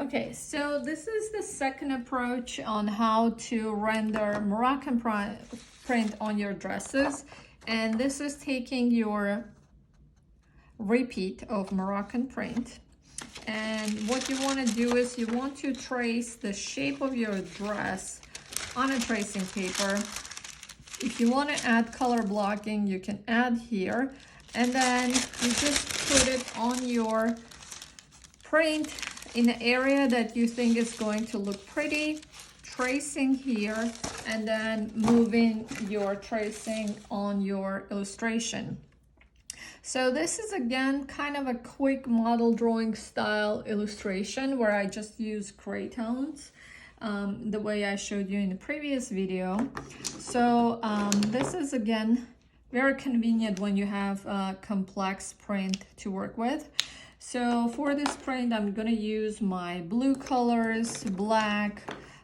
Okay, so this is the second approach on how to render Moroccan print on your dresses. And this is taking your repeat of Moroccan print. And what you want to do is you want to trace the shape of your dress on a tracing paper. If you want to add color blocking, you can add here. And then you just put it on your print in the area that you think is going to look pretty, tracing here, and then moving your tracing on your illustration. So this is again kind of a quick model drawing style illustration where I just use gray tones, the way I showed you in the previous video. So this is again very convenient when you have a complex print to work with. So for this print, I'm gonna use my blue colors, black.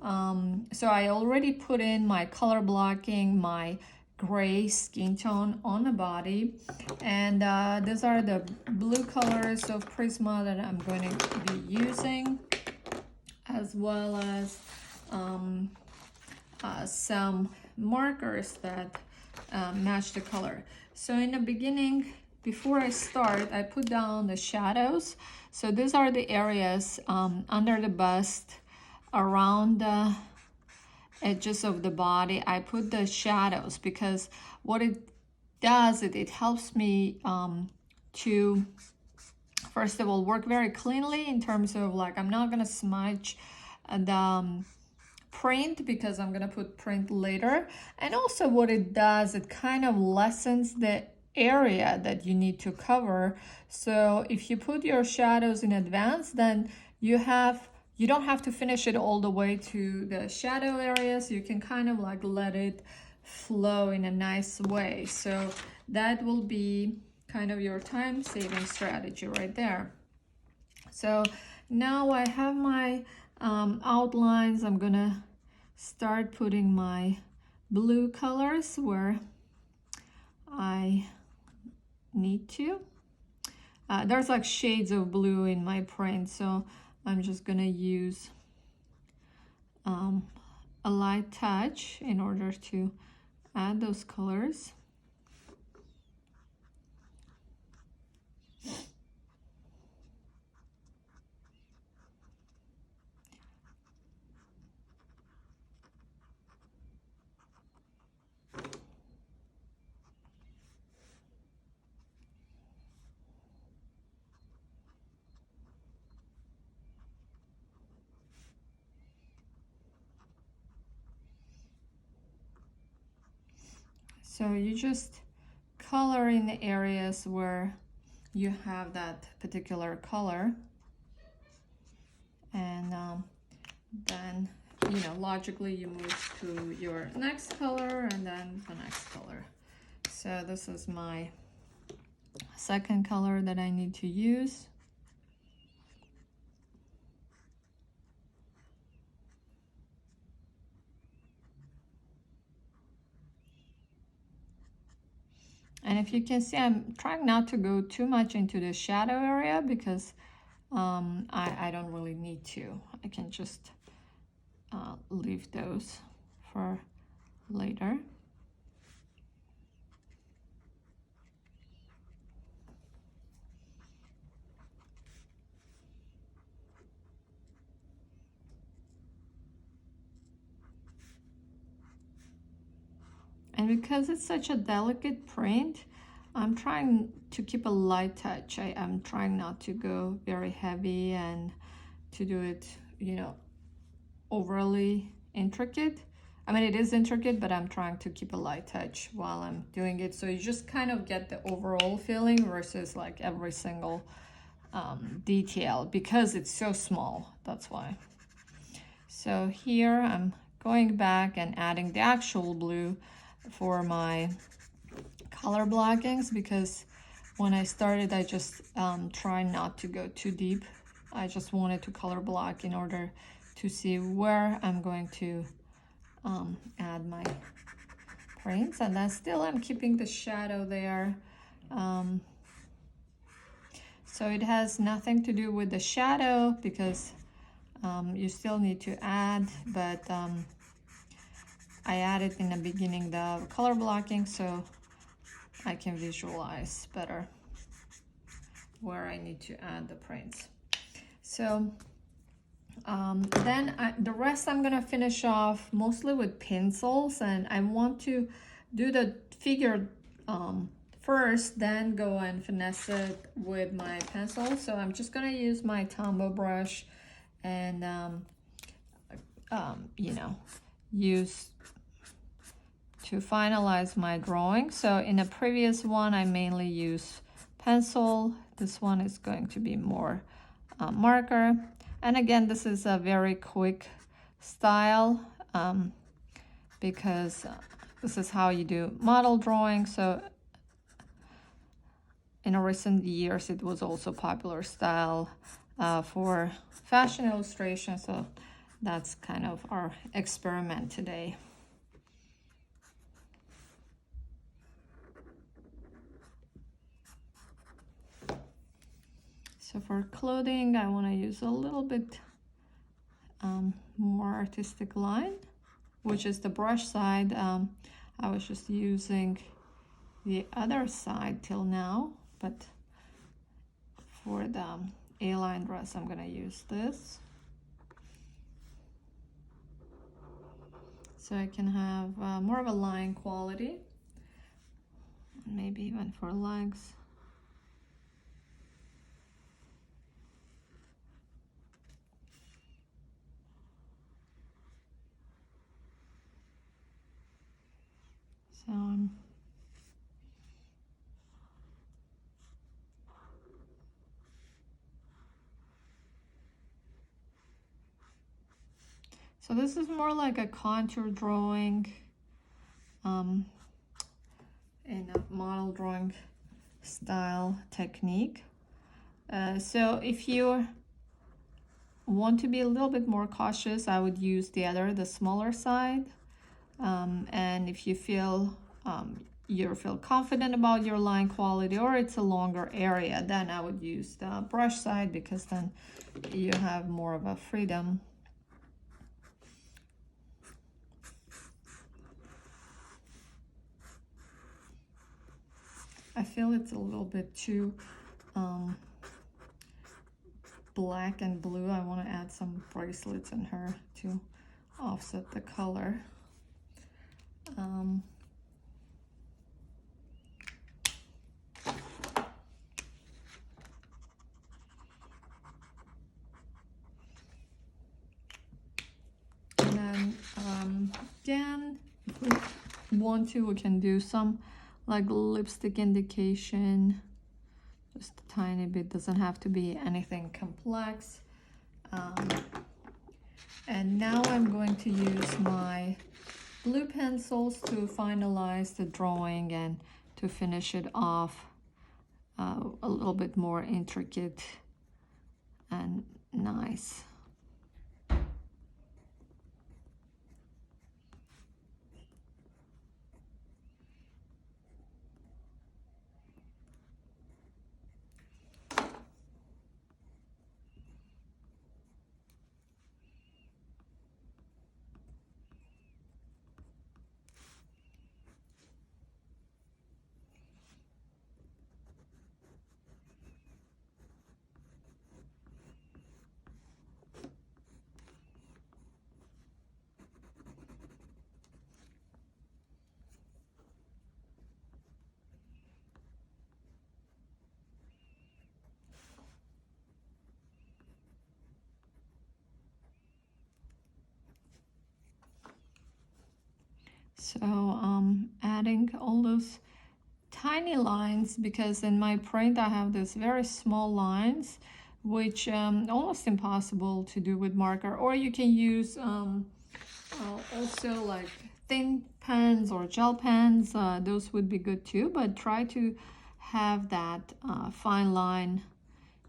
So I already put in my color blocking, my gray skin tone on the body. And these are the blue colors of Prisma that I'm going to be using, as well as some markers that match the color. So in the beginning, before I start, I put down the shadows. So these are the areas under the bust, around the edges of the body. I put the shadows because what it does, it helps me to, first of all, work very cleanly in terms of like, I'm not gonna smudge the print because I'm gonna put print later. And also what it does, it kind of lessens the area that you need to cover. So if you put your shadows in advance, then you don't have to finish it all the way to the shadow areas. You can kind of like let it flow in a nice way. So that will be kind of your time saving strategy right there. So now I have my outlines. I'm gonna start putting my blue colors where I need to. There's like shades of blue in my print, so I'm just gonna use a light touch in order to add those colors. So you just color in the areas where you have that particular color, and then, you know, logically you move to your next color and then the next color. So this is my second color that I need to use. And if you can see, I'm trying not to go too much into the shadow area because I don't really need to. I can just leave those for later. And because it's such a delicate print, I'm trying to keep a light touch. I'm trying not to go very heavy and to do it, you know, overly intricate. I mean, it is intricate, but I'm trying to keep a light touch while I'm doing it. So you just kind of get the overall feeling versus like every single detail, because it's so small, that's why. So here I'm going back and adding the actual blue for my color blockings, because when I started, I just tried not to go too deep. I just wanted to color block in order to see where I'm going to add my prints, and then still I'm keeping the shadow there. So it has nothing to do with the shadow because You still need to add, but I added in the beginning the color blocking so I can visualize better where I need to add the prints. So then the rest I'm gonna finish off mostly with pencils, and I want to do the figure first, then go and finesse it with my pencil. So I'm just gonna use my Tombow brush and you know, use to finalize my drawing. So in the previous one I mainly use pencil. This one is going to be more marker. And again, this is a very quick style because this is how you do model drawing. So in recent years, it was also popular style for fashion illustration. So that's kind of our experiment today. So for clothing, I want to use a little bit more artistic line, which is the brush side. I was just using the other side till now, but for the A-line dress, I'm gonna use this. So I can have more of a line quality, maybe even for legs. So this is more like a contour drawing in a model drawing style technique. So if you want to be a little bit more cautious, I would use the smaller side. And if you feel confident about your line quality, or it's a longer area, then I would use the brush side, because then you have more of a freedom. I feel it's a little bit too black and blue. I want to add some bracelets in her to offset the color. And then again, if we want to, we can do some like lipstick indication, just a tiny bit, doesn't have to be anything complex. And now I'm going to use my blue pencils to finalize the drawing and to finish it off a little bit more intricate and nice. So adding all those tiny lines, because in my print I have these very small lines, which almost impossible to do with marker. Or you can use also like thin pens or gel pens. Those would be good too, but try to have that fine line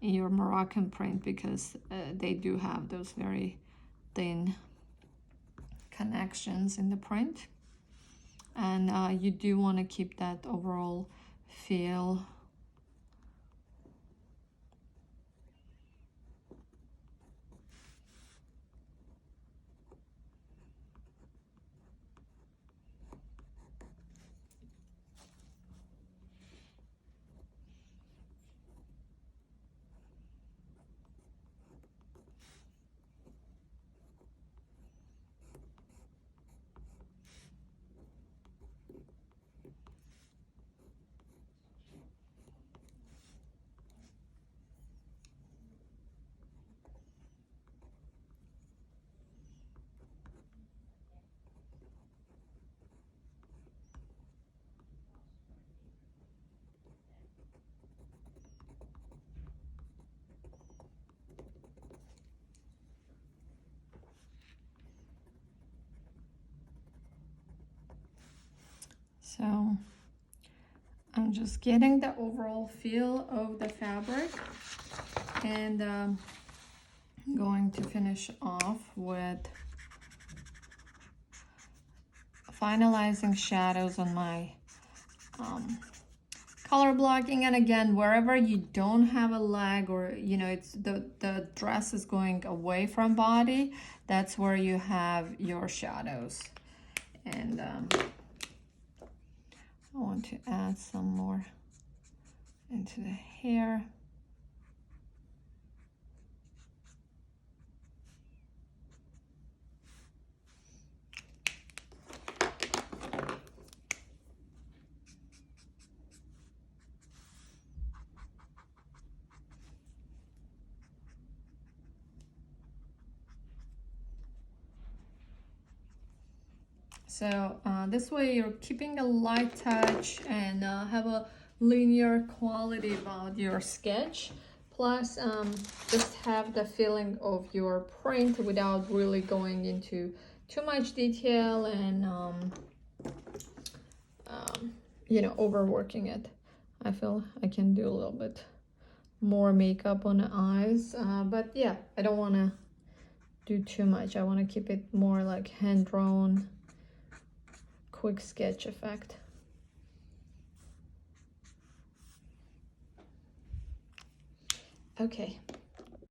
in your Moroccan print, because they do have those very thin connections in the print. And you do want to keep that overall feel. I'm just getting the overall feel of the fabric, and I'm going to finish off with finalizing shadows on my color blocking. And again, wherever you don't have a leg, or you know, it's the dress is going away from body, that's where you have your shadows. And I want to add some more into the hair. So this way you're keeping a light touch and have a linear quality about your sketch. Plus just have the feeling of your print without really going into too much detail and you know, overworking it. I feel I can do a little bit more makeup on the eyes, but yeah, I don't want to do too much. I want to keep it more like hand-drawn, quick sketch effect. Okay,